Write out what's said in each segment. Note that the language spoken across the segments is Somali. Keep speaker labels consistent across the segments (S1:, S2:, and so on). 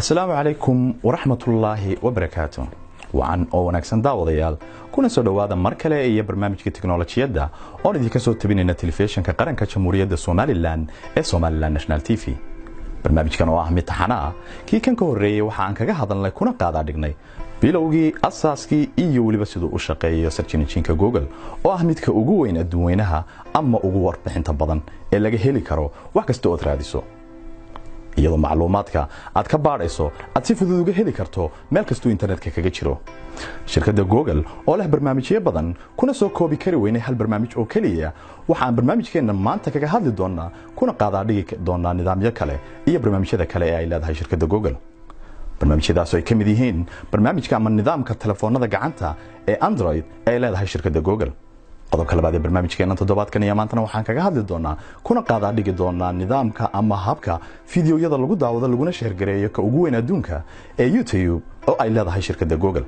S1: السلام عليكم ورحمة الله وبركاته. وعن ونكسن داوديال كنا soo dhawaada mar kale ee barnaamijka tiknoolajiyada oo idinka soo tabinayna telefishinka qaranka Jamhuuriyadda Somaliland ee Somaliland National TV. barnaamijkan oo ah mid taxana kii kan ka horeeyay waxa aan kaga hadalnay kuna qaada dhignay bilowgii asaaskii iyo waliba sidoo u shaqeeyo search engine-ka Google oo ah midka ugu weyn adduunweynaha ama ugu warbixinta badan ee laga heli karo wax kasta oo raadiso. iyadoo macluumaadka aad ka baadhayso aad si fudud uga heli karto meel kasta oo internetka kaga jiro. shirkadda Google oo leh barnaamijyo badan kuna soo koobi kari weynay hal barnaamij oo kaliya waxaan barnaamijkeena maanta kaga hadli doonaa kuna qaada dhigi doonaa nidaamyo kale iyo barnaamijyada kale ee ay leedahay shirkadda Google. barnaamijyadaas ay kamid yihiin barnaamijka ama nidaamka telefoonada gacanta ee Android ee leedahay shirkadda Google. qodobka labaad ee barnaamijkeena toddobaadkan iyo maantana waxaan kaga hadli doonaa kuna qaada dhigi doonaa nidaamka ama habka fiidiyoyada lagu daawado laguna share gareeyo ka ugu weyn adduunka ee YouTube oo ay leedahay shirkadda Google.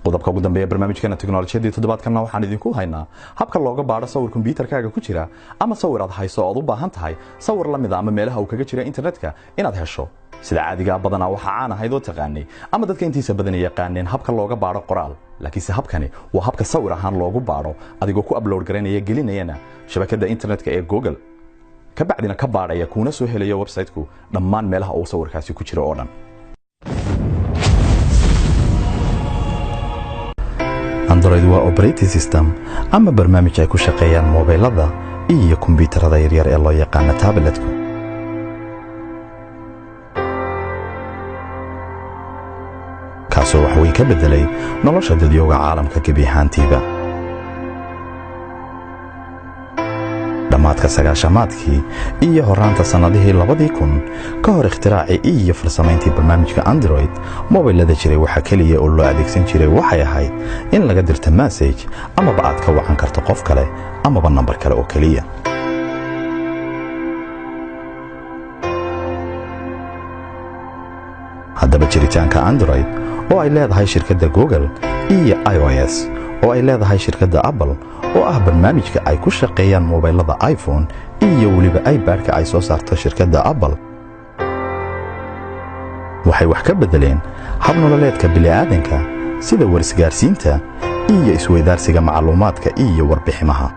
S1: qodobka ugu dambeeya barnaamijkeena tiknoolajiyada toddobaadkan waxaan idinku haynaa habka looga baadho sawir kombiyuutarkaaga ku jira ama sawir aad hayso oo u baahan tahay sawir la mid ah ama meelaha uu kaga jira internetka inaad hesho. sida caadiga badanaa waxa aan ahayd oo taqaanay ama dadka intiisa badan yaqaaneen habka looga baadho qoraal, laakiin habkani waa habka sawir ahaan loogu baadho adigoo ku upload gareynaya gelinayna shabakadda internetka ee Google ka bacdina ka baadhaya kuna soo helayo website-ku dhammaan meelaha uu sawirkaasi ku jiro oo dhan. Android waa operating system ama barnaamij ay ku shaqeeyaan mobilada iyo kombiyuutarada yaryar ee loo yaqaan tablet-ku. kaasoo wax weyn ka bedelay nolosha dadweynaha caalamka gebi ahaantiiba. dhamaadka sagaashamaadkii iyo horaanta sanadihii 2000 ka hor ikhtiraacii iyo farsamayntii barnaamijka Android, mobilada jiray waxa kaliya oo loo adeegsan jiray waxay ahayd in laga dirto message ama aad ka wacan karto qof kale ama number kale oo kaliya. haddaba jiritaanka Android oo ay leedahay shirkadda Google iyo iOS oo ay leedahay shirkadda Apple oo ah barnaamijka ay ku shaqeeyaan mobilada iPhone iyo waliba iPad-ka ay soo saarto shirkadda Apple waxay wax ka bedeleen hab nololeedka bini'aadanka sida warisgaarsiinta iyo isweydaarsiga macluumaadka iyo warbiximaha.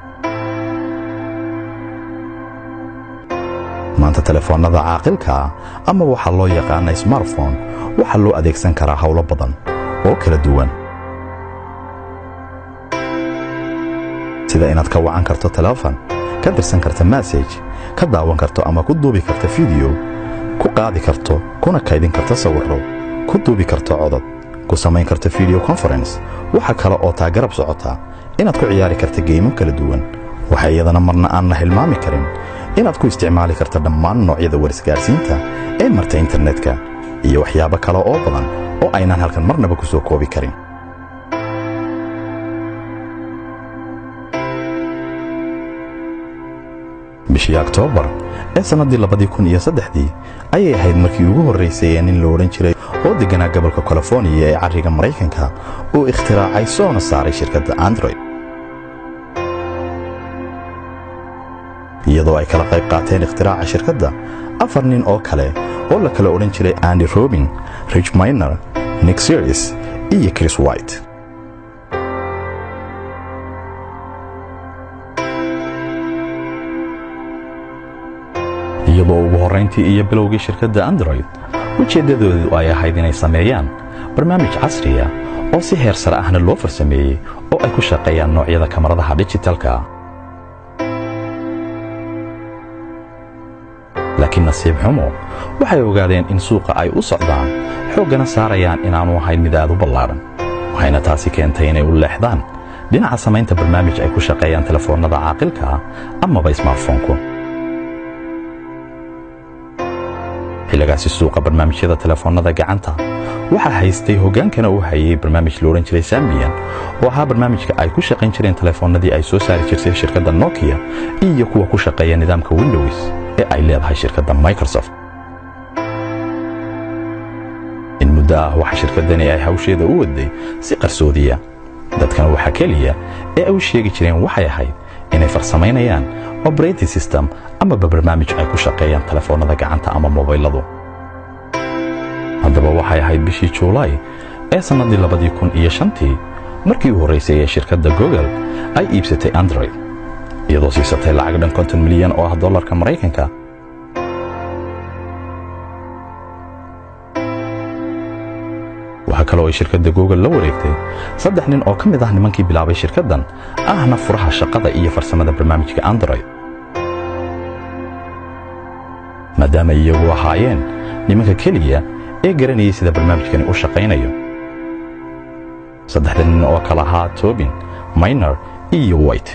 S1: maanta telefoonada caaqilka ama waxa loo yaqaan smartphone waxa loo adeegsan karaa hawlo badan oo kala duwan, sida inaad ka wacan karto telefoon, ka dirsan karto message, ka daawan karto ama ku duubi karto video, ku qaadi karto kuna kaydin karto sawirro, ku duubi karto codad, ku samayn karto video conference. waxa kale oo taageerab socota inaad ku ciyaari karto game kala duwan. waxa iyadana marna aan la hilmaami karin inaad ku isticmaali karto dhammaan noocyada warisgaarsiinta ee marta internetka iyo waxyaabo kale oo badan oo aynaan halkan marnaba ku soo koobi karin. bishii October ee sanadii 2003 ayay ahayd markii ugu horeysay ee nin la oran jiray oo deganaa gobolka California ee cariga Mareykanka oo ikhtiraacay soona saaray shirkadda Android. iyadoo ay kala qayb qaateen ikhtiraacka shirkadda 4 nin oo kale oo la kala oran jiray Andy Rubin, Rich Miner, Nick Sears iyo Chris White. iyadoo ugu horeyntii iyo bilowgii shirkadda Android ujeedadoodu ay ahayd inay sameeyaan barnaamij casri ah oo si heer sare ahna loo farsameeyay oo ay ku shaqeeyaan noocyada kamaradaha digitalka. laakiin nasiib xumo waxay ogaadeen in suuqa ay u socdaan xoogana saarayaan inaanu ahayn mid aad u ballaaran, waxayna taasi keentay inay u leexdaan dhinaca samaynta barnaamij ay ku shaqeeyaan telefoonada caaqilka ama smartphone-ku. xilligaasi suuqa barnaamijyada telefoonada gacanta waxa haystay hogaankana uu hayay barnaamij la oran jiray Symbian oo ahaa barnaamijka ay ku shaqayn jireen telefoonadii ay soo saari jirtay shirkadda Nokia iyo kuwa ku shaqeeya nidaamka Windows ee ay leedahay shirkadda Microsoft. in muddo waxa shirkaddani ay hawsheeda u waday si qarsoodiya, dadkana waxa kaliya ee ay u sheegi jireen waxay ahayd inay farsamaynayaan operating system ama barnaamij ay ku shaqeeyaan telefoonada gacanta ama mobiladu. haddaba waxay ahayd bishii Juulaay ee sanadii 2005 markii uu horeysay ee shirkadda Google ay iibsatay Android iyadoo siisatay lacag dhan 50 milyan oo dollarka Mareykanka. waxa kale oo shirkadda Google la wareegtay 3 nin oo ka mid ah nimankii bilaabay shirkaddan ahna furaha shaqada iyo farsamada barnaamijka Android. maadaama iyagu ahaayeen nimanka keliya ee garanayay sida barnaamijkani u shaqaynayo. 3 nin oo kala ahaa Tobin, Miner iyo White.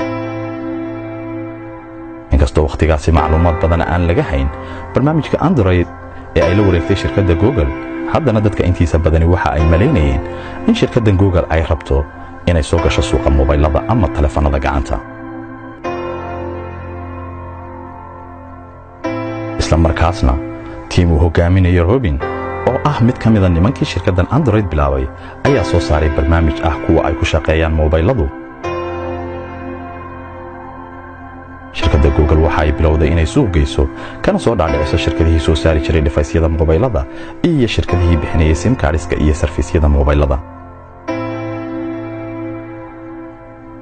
S1: inkastoo waqtigaasi macluumaad badan aan laga hayn barnaamijka Android ee ay la wareegtay shirkadda Google, haddana dadka intiisa badani waxa ay maleynayeen in shirkaddan Google ay rabto inay soo gasho suuqa mobilada ama taleefanada gacanta. isla markaasna tiim uu hogaaminayo Robin oo ah mid ka mid ah nimankii shirkaddan Android bilaabay ayaa soo saaray barnaamij ah kuwa ay ku shaqeeyaan mobiladu. shirkadda Google waxa ay bilowday inay suuq geyso kana soo dhaadhiciso shirkadihii soo saari jiray device-yada mobilada iyo shirkadihii bixinayay SIM cardska iyo service-yada mobilada.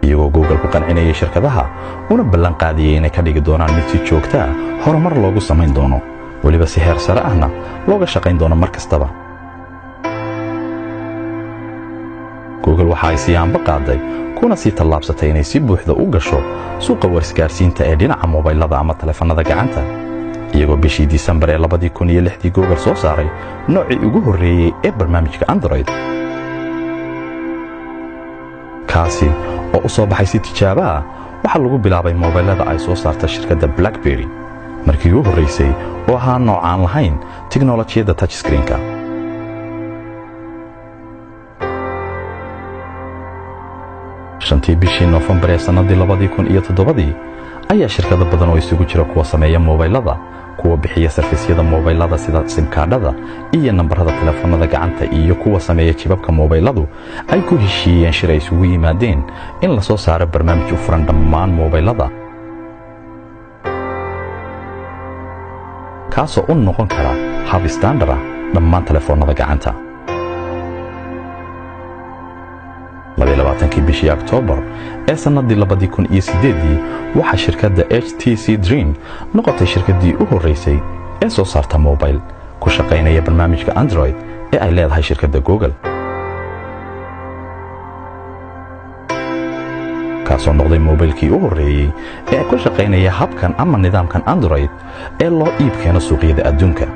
S1: iyagoo Google ku qancinayay shirkadaha una ballan qaadiyay inay ka dhigi doonaan mid si joogto ah horumar loogu samayn doono, waliba si heer sare ahna looga shaqayn doono mar kastaba. Google waxa ay siyaanba qaaday kuna sii tallaabsatay inay si buuxda u gasho suuqa warshadaynta ee dhinaca mobilada ama taleefanada gacanta. iyagoo bishii December ee 2006 Google soo saaray noocii ugu horeeyay ee barnaamijka Android, kaasi oo u soo baxay si tijaabo ah. waxa lagu bilaabay mobilada ay soo saartay shirkadda BlackBerry markii ugu horeysay oo ahaa nooc aan lahayn tiknoolajiyada touchscreen-ka. shantii bishii November ee sanadii 2007 ayaa shirkado badan oo isugu jira kuwa sameeya mobilada, kuwa bixiya service-yada mobilada sida SIM cardada iyo nambarada taleefanada gacanta, iyo kuwa sameeya jibabka mobiladu ay ku heshiiyeen shir ay isugu yimaadeen in la soo saaro barnaamij u furan dhammaan mobilada, kaasoo u noqon kara hab standard ah dhammaan taleefanada gacanta. 22 bishii October ee sanadii 2008 waxa shirkadda HTC Dream noqotay shirkaddii u horeysay ee soo saarta mobile ku shaqaynaya barnaamijka Android ee ay leedahay shirkadda Google, kaasoo noqday mobilkii u horeeyay ee ku shaqaynaya habkan ama nidaamkan Android ee loo iib keeno suuqyada adduunka.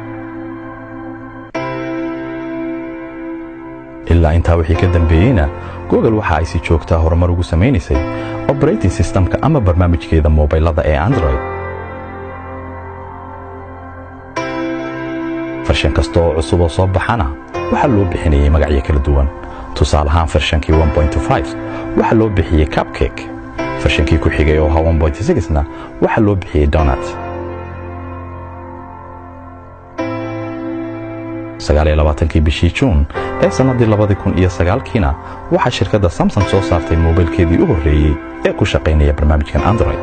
S1: ilaa intaa wixii ka dambeeyayna Google waxa ay si joogto ah horumar ugu sameynaysay operating systemka ama barnaamijkeeda mobilada ee Android. farshan kasta oo cusub oo soo baxana waxa loo bixinayay magacyo kala duwan. tusaale ahaan farshankii 1.5 waxa loo bixiyay Cupcake, farshankii ku xigay oo 1.6na waxa loo bixiyay Donut. 29 bishii June ee sanadii 2009 waxa shirkadda Samsung soo saartay mobilkeedii u horeeyay ee ku shaqaynaya barnaamijkan Android.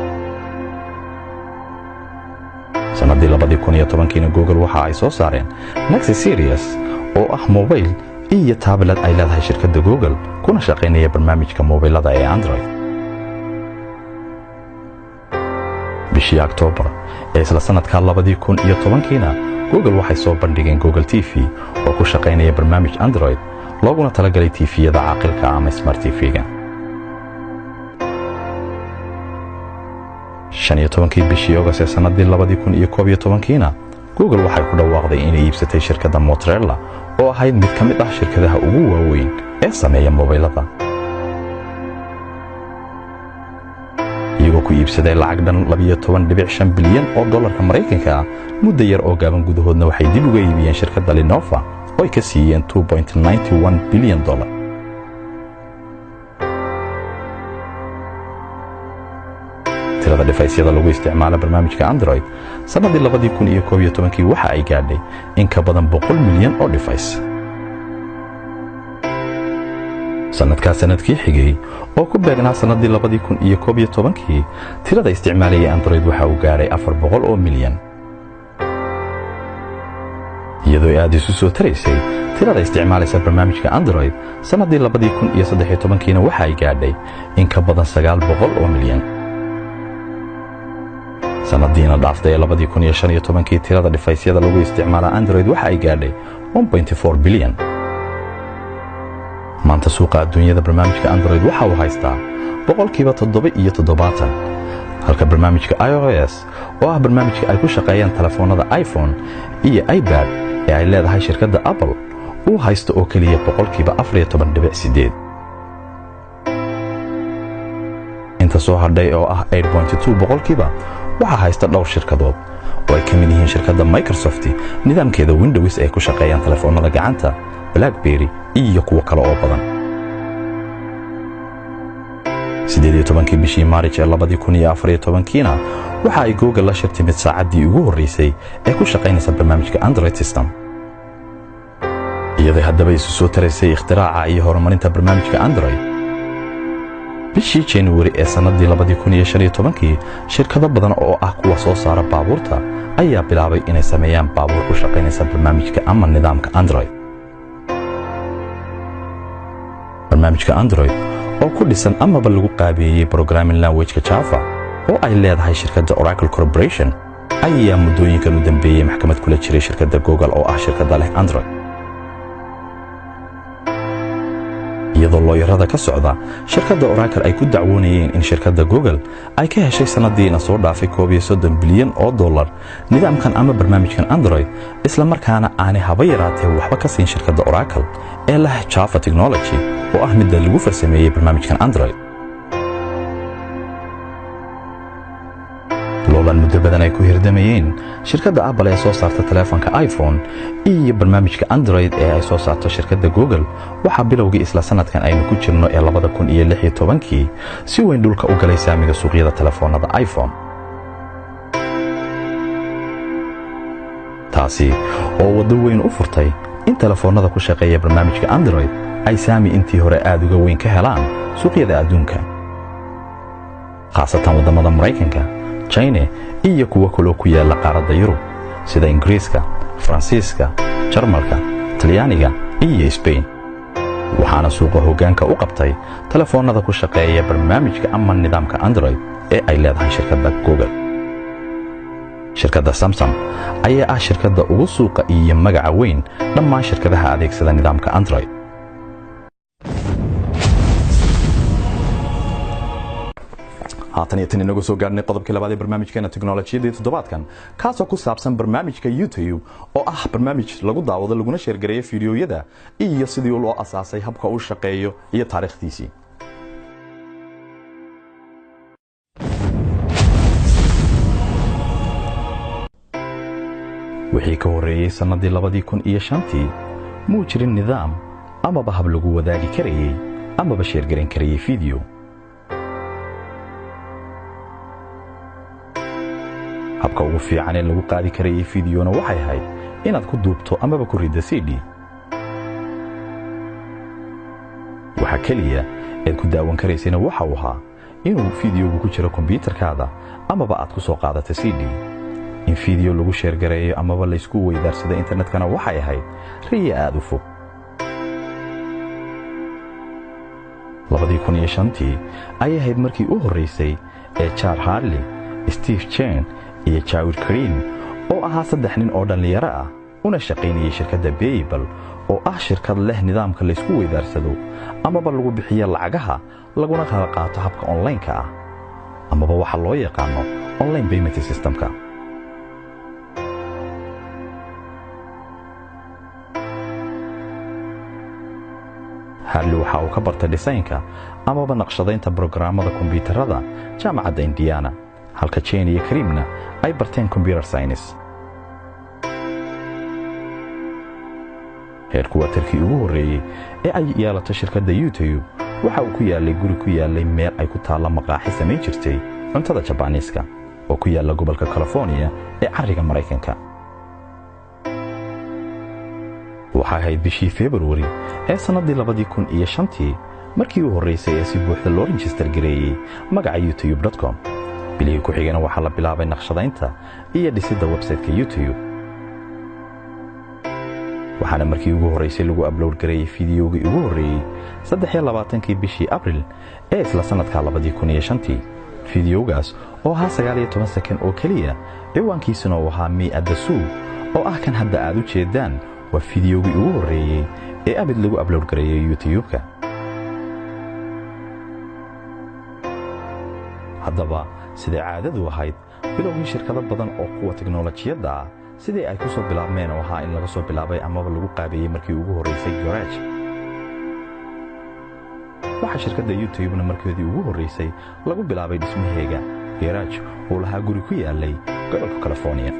S1: sanadii 2010 Google waxa ay soo saareen Nexus Series oo ah mobil iyo tablet ay leedahay shirkadda Google kuna shaqaynaya barnaamijka mobilada ee Android. bishii October ee isla sanadka 2010 Google waxay soo bandhigeen Google TV oo ku shaqaynaya barnaamij Android looguna talagalay TV-yada caaqilka ama Smart TV-ga. 15 bishii August ee sanadii 2011 Google waxay ku dhawaaqday inay iibsatay shirkadda Motorola oo ahayd mid ka mid ah shirkadaha ugu waaweyn ee sameeya mobilada. iyagoo ku iibsaday lacag dhan 12.5 bilyan oo dollarka Mareykanka ah muddo yar oo gaaban gudahoodna waxay dib uga iibiyeen shirkadda Lenovo oo ay ka siiyeen 2.91 bilyan dollar. tirada device-yada lagu isticmaalo barnaamijka Android sanadii 2011 waxa ay gaadhay in ka badan 100 milyan oo device. sanadkii xigay oo ku beegnaa sanadii 2011 tirada isticmaalaya Android waxa uu gaaray 400 oo milyan. iyadoo aad isu soo taraysay tirada isticmaalaysa barnaamijka Android sanadii 2013 waxa ay gaadhay in ka badan 900 oo milyan. sanadiina dhaaftay 2015 tirada device-yada lagu isticmaala Android waxa ay gaadhay 1.4 bilyan. maanta suuqa adduunyada barnaamijka Android waxa uu haystaa 7%, halka barnaamijka iOS oo ah barnaamijka ay ku shaqeeyaan telefoonada iPhone iyo iPad ee ay leedahay shirkadda Apple uu haysto oo kaliya 14.8. inta soo hadhay oo ah 8.2% waxa haysta dhowr shirkadood oo ay ka mid yihiin shirkadda Microsoft nidaamkeeda Windows ee ku shaqeeyaan telefoonada gacanta, BlackBerry iyo kuwa kale oo badan. 18 bishii Maarch ee 2014 waxa ay Google la shirtimid saacadii ugu horeysay ee ku shaqeynaysa barnaamijka Android system. iyadoo haddaba isu soo taraysay ikhtiraacka iyo horumarinta barnaamijka Android. bishii January ee sanadii 2015 shirkado badan oo ah kuwa soo saara baabuurta ayaa bilaabay inay sameeyaan baabuur ku shaqeynaysa barnaamijka ama nidaamka Android. barnaamijka Android oo ku dhisan amaba lagu qaabeeyay programming language-ka Java oo ay leedahay shirkadda Oracle Corporation ayaa muddooyinkan u dambeeyay maxkamad kula jiray shirkadda Google oo ah shirkadda leh Android. iyadoo looyarada ka socda shirkadda Oracle ay ku dacwoonayeen in shirkadda Google ay ka heshay sanadiina soo dhaafay 30 bilyan oo dollar nidaamkan ama barnaamijkan Android isla markaana aanay haba yaraatee waxba ka siin shirkadda Oracle ee leh Java technology oo ah mid lagu farsameeyay barnaamijkan Android. loolan muddo badan ay ku hirdamayeen shirkadda Apple ee soo saarta telefoonka iPhone iyo barnaamijka Android ee ay soo saarto shirkadda Google waxa bilowgii isla sanadkan aynu ku jirno ee 2016 si weyn dhulka u galay saamiga suuqyada telefoonada iPhone. taasi oo wado weyn u furtay in telefoonada ku shaqeeya barnaamijka Android ay saami intii hore aad uga weyn ka helaan suuqyada adduunka, khaasatan wadamada Mareykanka, China iyo kuwa kale ku yaala qaaradda Yurub sida Ingiriiska, Faransiiska, Jarmalka, Talyaaniga iyo Spain. waxaana suuqa hoggaanka u qabtay telefoonada ku shaqeeya barnaamijka ama nidaamka Android ee ay leedahay shirkadda Google. shirkadda Samsung ayaa ah shirkadda ugu suuqa iyo magaca weyn dhammaan shirkadaha adeegsada nidaamka Android. haatan iyo tan inagu soo gaarnay qodobkii labaad ee barnaamijkeena tiknoolajiyadda toddobaadkan kaasoo ku saabsan barnaamijka YouTube oo ah barnaamij lagu daawado laguna sheergareeyo fiidiyowyada iyo sidii loo asaasay habka uu shaqeeyo iyo taariikhdiisii. wixii ka horeeyay sanadii 2005 muu jirin nidaam amaba hab lagu wadaagi karayay amaba sheergareyn karayay fiidiyo. habka ugu fiican ee lagu qaadi karayay fiidiyona waxay ahayd inaad ku duubto amaba ku riddo CD. waxa kaliya ee ku daawan karaysayna waxa uu ahaa inuu fiidiyowgu ku jiro kombiyuutarkaada amaba aad ku soo qaadato CD. in fiidiyo lagu sheergareeyo amaba la isku weydaarsado internetkana waxay ahayd riyo aad u fog. 2005 ayay ahayd markii u horeysay ee Charles Hurley, Steve Chen iyo Jawed Karim oo ahaa 3 nin oo dhalinyaro ah una shaqeynayay shirkadda PayPal oo ah shirkad leh nidaamka la isku weydaarsado amaba lagu bixiyo lacagaha laguna kala qaato habka online-ka ah amaba waxa loo yaqaan online payment system-ka. Hurley waxa uu ka bartay design-ka amaba naqshadaynta programmada kombiyuutarada jaamacadda Indiana, halka Chen iyo Karimna ay barteen computer science. headquarter-kii ugu horeeyay ee ay yeelato shirkadda YouTube waxa uu ku yaalay guri ku yaalay meel ay ku taala maqaaxi samayn jirtay cuntada Jabaaniiska oo ku yaala gobolka California ee cariga Mareykanka. waxa ahayd bishii February ee sanadii 2005 markii uu horeysay ee si buuxda loo register gareeyay magaca youtube.com. bilihii ku xigana waxaa la bilaabay naqshadaynta iyo dhisidda website-ka YouTube. waxaana markii ugu horeysay lagu upload gareeyay fiidiyowgii ugu horeeyay 23 bishii Abriil ee isla sanadka 2005 fiidiyowgaas oo ahaa 19 second oo kaliya ciwaankiisuna uu ahaa Me at the Zoo oo ah kan hadda aad u jeedaan waa fiidiyowgii ugu horeeyay ee abid lagu upload gareeyay YouTube-ka. haddaba sida caadadu ahayd bilowgii shirkado badan oo kuwa tiknoolajiyadda ah sidii ay ku soo bilaabmeen oo ahaa in laga soo bilaabay amaba lagu qaabeeyey markii ugu horeysay Garage. waxa shirkadda YouTube-na markeedii ugu horeysay lagu bilaabay dhismaheega Garage oo lahaa guri ku yaalay gobolka California.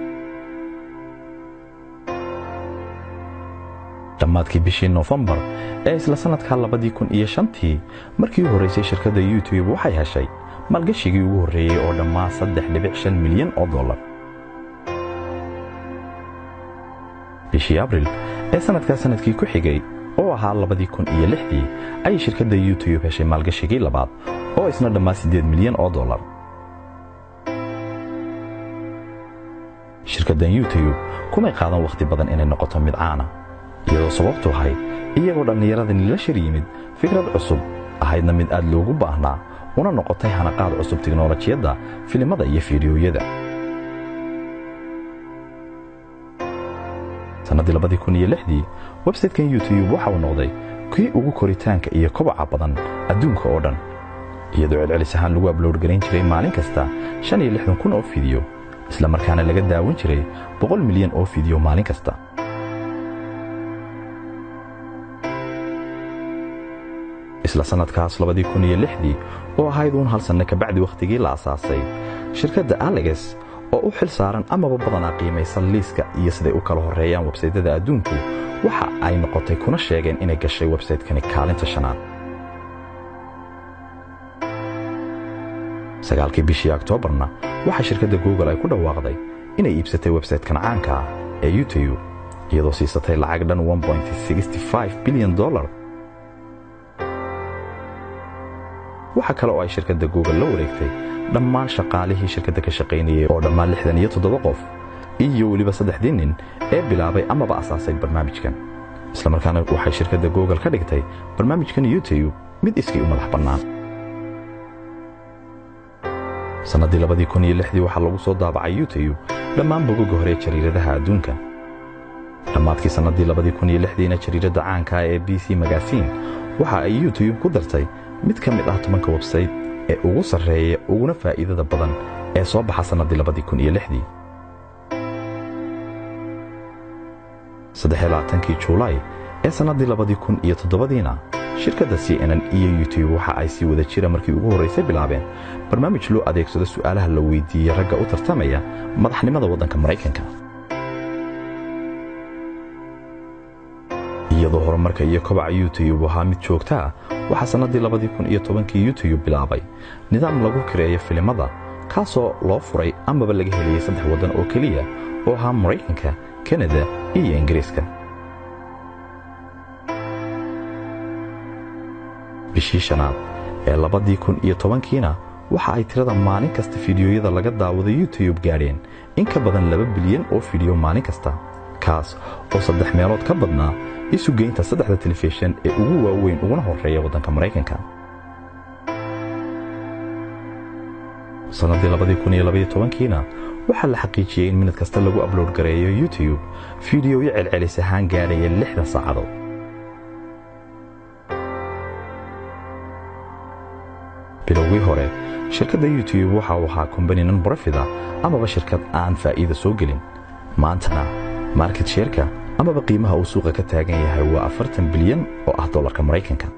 S1: dhammaadkii bishii November ee isla sanadka 2005 markii ugu horeysay shirkadda YouTube waxay heshay maalgashigii ugu horeeyay oo dhammaa 3.5 milyan oo dollar. bishii Abriil ee sanadkii ku xigay oo ahaa 2006 ay shirkadda YouTube heshay maalgashigii labaad oo isna dhammaa 8 milyan oo dollar. shirkaddan YouTube kumay qaadan waqti badan inay noqoto mid caan ah iyadoo sababtu ahayd iyagoo dhallinyaradani la shir yimid fikrad cusub ahaydna mid aad loogu baahnaa una noqotay hanaqaad cusub tiknoolajiyadda filimada iyo fiidiyowyada. sanadii 2006 website-kan YouTube waxa uu noqday kii ugu koritaanka iyo kobaca badan adduunka oo dhan iyadoo celcelis ahaan lagu upload gareyn jiray maalin kasta 65,000 oo fiidiyo isla markaana laga daawan jiray 100 milyan oo fiidiyo maalin kasta. isla sanadkaas 2006 oo ahayd hal sano ka bacdi waqtigii la asaasay shirkadda Alex oo u xil saaran amaba badanaa qiimaysan liiska iyo siday u kala horeeyaan websaydyada adduunku waxa ay noqotay kuna sheegeen inay gashay website-kani kaalinta shanaad. 9 bishii Oktoobarna waxa shirkadda Google ay ku dhawaaqday inay iibsatay website-kan caanka ah ee YouTube iyadoo siisatay lacag dhan 1.65 bilyan dollar. waxa kale oo ay shirkadda Google la wareegtay dhammaan shaqaalihii shirkadda ka shaqaynayay oo dhammaan 67 qof iyo waliba 3 nin ee bilaabay amaba asaasay barnaamijkan. isla markaana waxay shirkadda Google ka dhigtay barnaamijkan YouTube mid iskii u madax bannaan. sanadii 2006 waxa lagu soo daabacay YouTube dhammaan bogagga hore ee jariiradaha adduunka. dhammaadkii sanadii 2006 jariiradda caanka ah ee BC Magazine waxa ay YouTube ku dartay mid ka mid ah 10 website ee ugu sarreeya uguna faa'iidada badan ee soo baxa sanadii 2006. 23 Juulaay ee sanadii 2007 shirkadda CNN iyo YouTube waxa ay si wada jira markii ugu horeysay bilaabeen barnaamij loo adeegsado su'aalaha la weydiiyay ragga u tartamaya madaxnimada waddanka Mareykanka. iyadoo horumarka iyo kobaca YouTube ahaa mid joogto ah waxa sanadii 2010 YouTube bilaabay nidaam lagu kireeyo filimada kaasoo loo furay amaba laga heliyay 3 waddan oo kaliya oo ahaa Mareykanka, Canada iyo Ingiriiska. bishii shanaad ee 2010 waxa ay tirada maalin kasta fiidiyoyada laga daawado YouTube gaadheen in ka badan 2 bilyan oo fiidiyo maalin kasta kaas oo 3 meelood ka badnaa isu geynta 3 telefishan ee ugu waaweyn uguna horeeya waddanka Mareykanka. sanadii 2012 waxa la xaqiijiyay in minad kasta lagu upload gareeyo YouTube fiidiyoyo celcelis ahaan gaaraya 60 saacadood. bilowgii hore shirkadda YouTube waxa uu ahaa company non-profit amaba shirkad aan faa'iido soo gelin. maantana market share-ka amaba qiimaha uu suuqa ka taagan yahay waa 40 bilyan oo ah dollarka Mareykanka.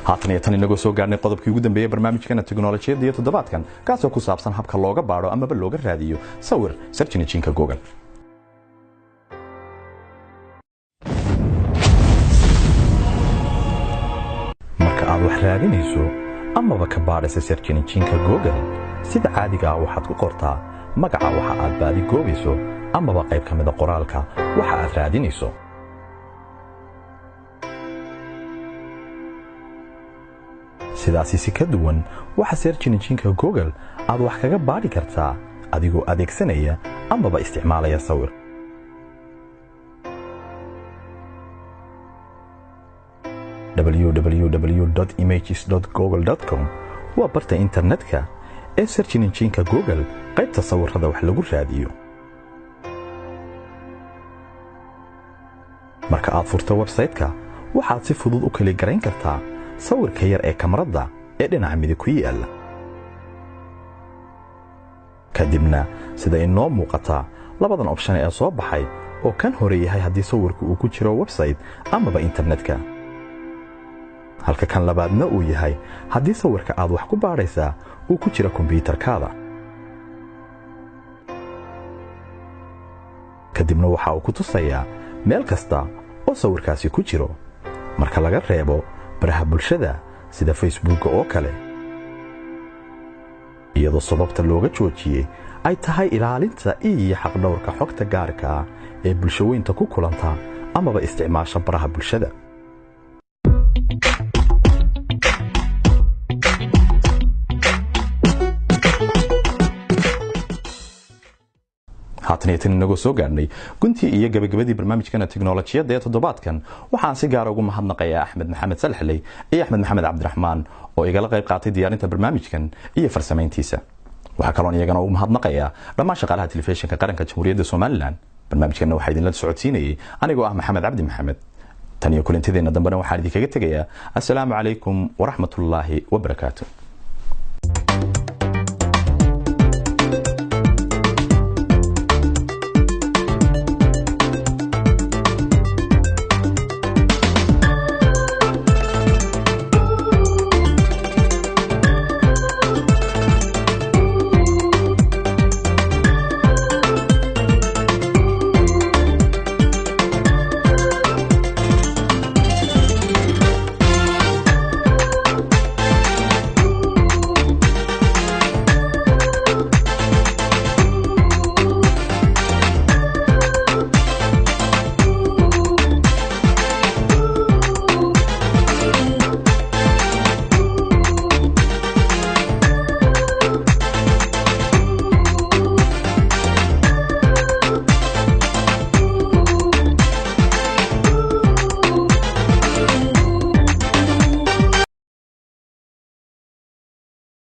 S1: haatan iyo tan inagoo soo gaarnay qodobkii ugu dambeeyay barnaamijkeena tiknoolajiyadda iyo toddobaadkan kaasoo ku saabsan habka looga baadho amaba looga raadiyo sawir search engine-ka Google. marka aad wax raadinayso amaba ka baadhaysa search engine-ka Google sida caadiga ah waxaad ku qortaa magaca waxa aad baadi goobayso amaba qayb ka mid ah qoraalka waxa aad raadinayso. sidaasi si ka duwan waxa search engine-ka Google aad wax kaga baadhi kartaa adigoo adeegsanaya amaba isticmaalaya sawir. www.images.google.com waa barta internetka ee search engine-ka Google qaybta sawirrada wax lagu raadiyo. marka aad furto website-ka waxaad si fudud u kala garayn kartaa sawirka yar ee kamarada ee dhinaca midig ku yaala. kadibna sida inoo muuqata labadan option ee soo baxay oo kan hore yahay haddii sawirku uu ku jiro website amaba internetka, halka kan labaadna uu yahay haddii sawirka aad wax ku baaraysaa uu ku jiro kombiyuutarkaada. kadibna waxa uu ku tusayaa meel kasta oo sawirkaasi ku jiro marka laga reebo baraha bulshada sida Facebook oo kale, iyadoo sababta looga joojiyay ay tahay ilaalinta iyo xaqdhawrka xogta gaarka ah ee bulshooyinka ku kulanta amaba isticmaasha baraha bulshada. haatan inagu soo gaarnay guntii iyo gabagabadii barnaamijkana tiknoolajiyada ee toddobaadkan waxaan si gaar ah ugu mahadnaqayaa Axmed Maxamed Salaxley iyo Axmed Maxamed Cabdiraxmaan oo igala qayb qaatay diyaarinta barnaamijkan iyo farsamayntiisa. waxa kale oo iyagana ugu mahadnaqayaa dhammaan shaqaalaha telefishinka qaranka Jamhuuriyadda Soomaaliland. barnaamijkan waxa idin la socodsiinayay anigoo ah Maxamed Cabdi Maxamed. tan iyo kulantideena dambena waxaan idinkaga tegayaa assalaamu calaykum wa rahmatullaahi wa barakaatuh.